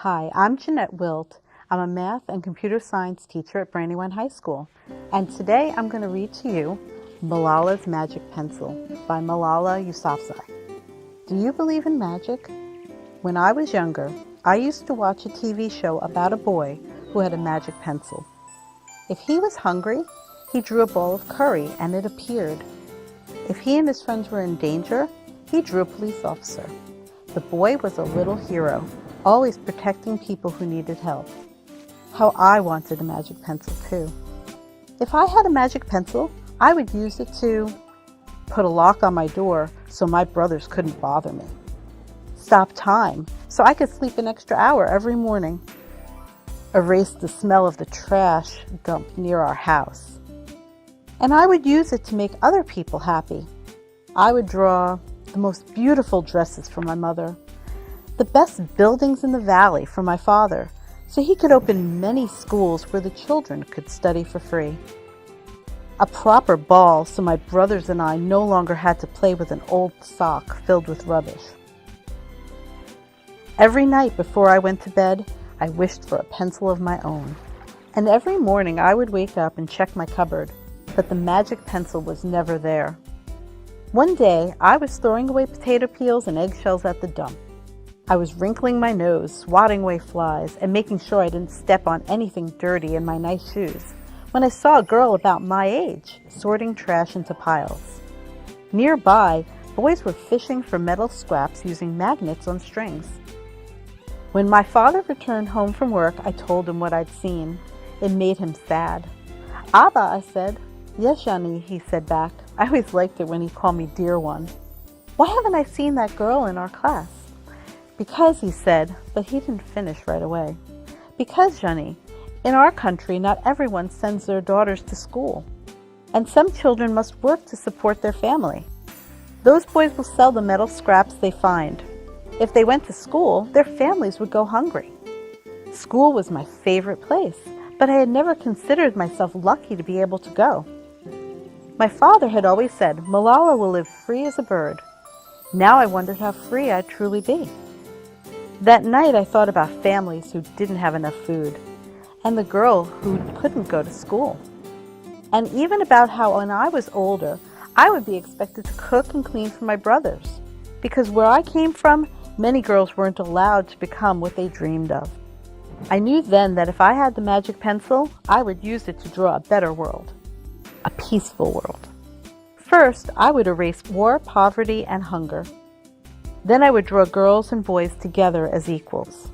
Hi, I'm Jeannette Wilt. I'm a math and computer science teacher at Brandywine High School. And today I'm going to read to you Malala's Magic Pencil by Malala Yousafzai. Do you believe in magic? When I was younger, I used to watch a TV show about a boy who had a magic pencil. If he was hungry, he drew a bowl of curry and it appeared. If he and his friends were in danger, he drew a police officer. The boy was a little hero, always protecting people who needed help. How I wanted a magic pencil too. If I had a magic pencil, I would use it to put a lock on my door so my brothers couldn't bother me, stop time so I could sleep an extra hour every morning, erase the smell of the trash dumped near our house. And I would use it to make other people happy. I would draw the most beautiful dresses for my mother, the best buildings in the valley for my father, so he could open many schools where the children could study for free. A proper ball so my brothers and I no longer had to play with an old sock filled with rubbish. Every night before I went to bed, I wished for a pencil of my own. And every morning I would wake up and check my cupboard, but the magic pencil was never there. One day, I was throwing away potato peels and eggshells at the dump. I was wrinkling my nose, swatting away flies, and making sure I didn't step on anything dirty in my nice shoes, when I saw a girl about my age sorting trash into piles. Nearby, boys were fishing for metal scraps using magnets on strings. When my father returned home from work, I told him what I'd seen. It made him sad. "Abba," I said. "Yes, Jeannette," he said back. I always liked it when he called me dear one. "Why haven't I seen that girl in our class?" "Because," he said, but he didn't finish right away. "Because, Jeannette, in our country, not everyone sends their daughters to school, and some children must work to support their family. Those boys will sell the metal scraps they find. If they went to school, their families would go hungry." School was my favorite place, but I had never considered myself lucky to be able to go. My father had always said, "Malala will live free as a bird." Now I wondered how free I'd truly be. That night I thought about families who didn't have enough food, and the girl who couldn't go to school. And even about how when I was older, I would be expected to cook and clean for my brothers, because where I came from, many girls weren't allowed to become what they dreamed of. I knew then that if I had the magic pencil, I would use it to draw a better world, a peaceful world. First, I would erase war, poverty, and hunger. Then I would draw girls and boys together as equals.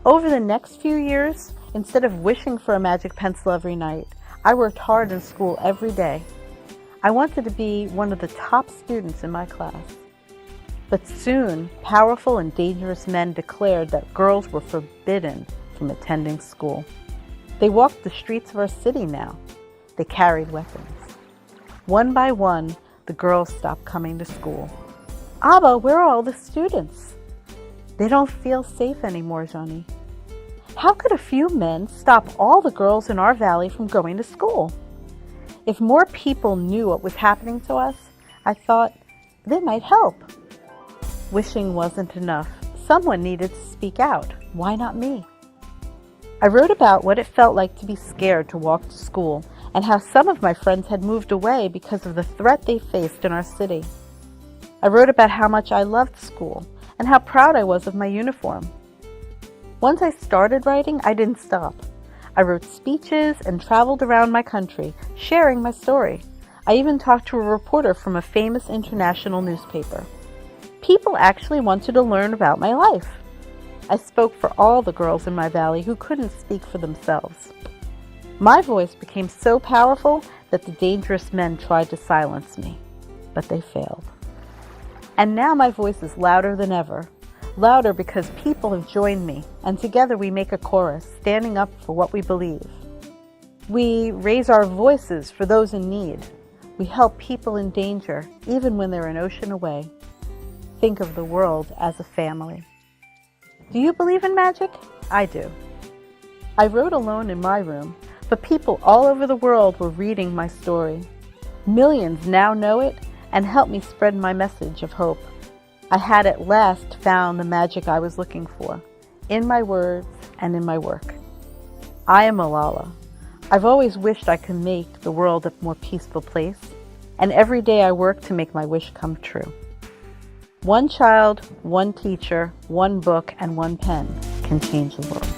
Over the next few years, instead of wishing for a magic pencil every night, I worked hard in school every day. I wanted to be one of the top students in my class. But soon, powerful and dangerous men declared that girls were forbidden from attending school. They walked the streets of our city now. They carried weapons. One by one, the girls stopped coming to school. "Abba, where are all the students?" "They don't feel safe anymore, Jeannette." How could a few men stop all the girls in our valley from going to school? If more people knew what was happening to us, I thought they might help. Wishing wasn't enough. Someone needed to speak out. Why not me? I wrote about what it felt like to be scared to walk to school, and how some of my friends had moved away because of the threat they faced in our city. I wrote about how much I loved school, and how proud I was of my uniform. Once I started writing, I didn't stop. I wrote speeches and traveled around my country, sharing my story. I even talked to a reporter from a famous international newspaper. People actually wanted to learn about my life. I spoke for all the girls in my valley who couldn't speak for themselves. My voice became so powerful that the dangerous men tried to silence me, but they failed. And now my voice is louder than ever. Louder because people have joined me, and together we make a chorus, standing up for what we believe. We raise our voices for those in need. We help people in danger, even when they're an ocean away. Think of the world as a family. Do you believe in magic? I do. I wrote alone in my room, but people all over the world were reading my story. Millions now know it and help me spread my message of hope. I had at last found the magic I was looking for, in my words and in my work. I am Malala. I've always wished I could make the world a more peaceful place, and every day I work to make my wish come true. One child, one teacher, one book, and one pen can change the world.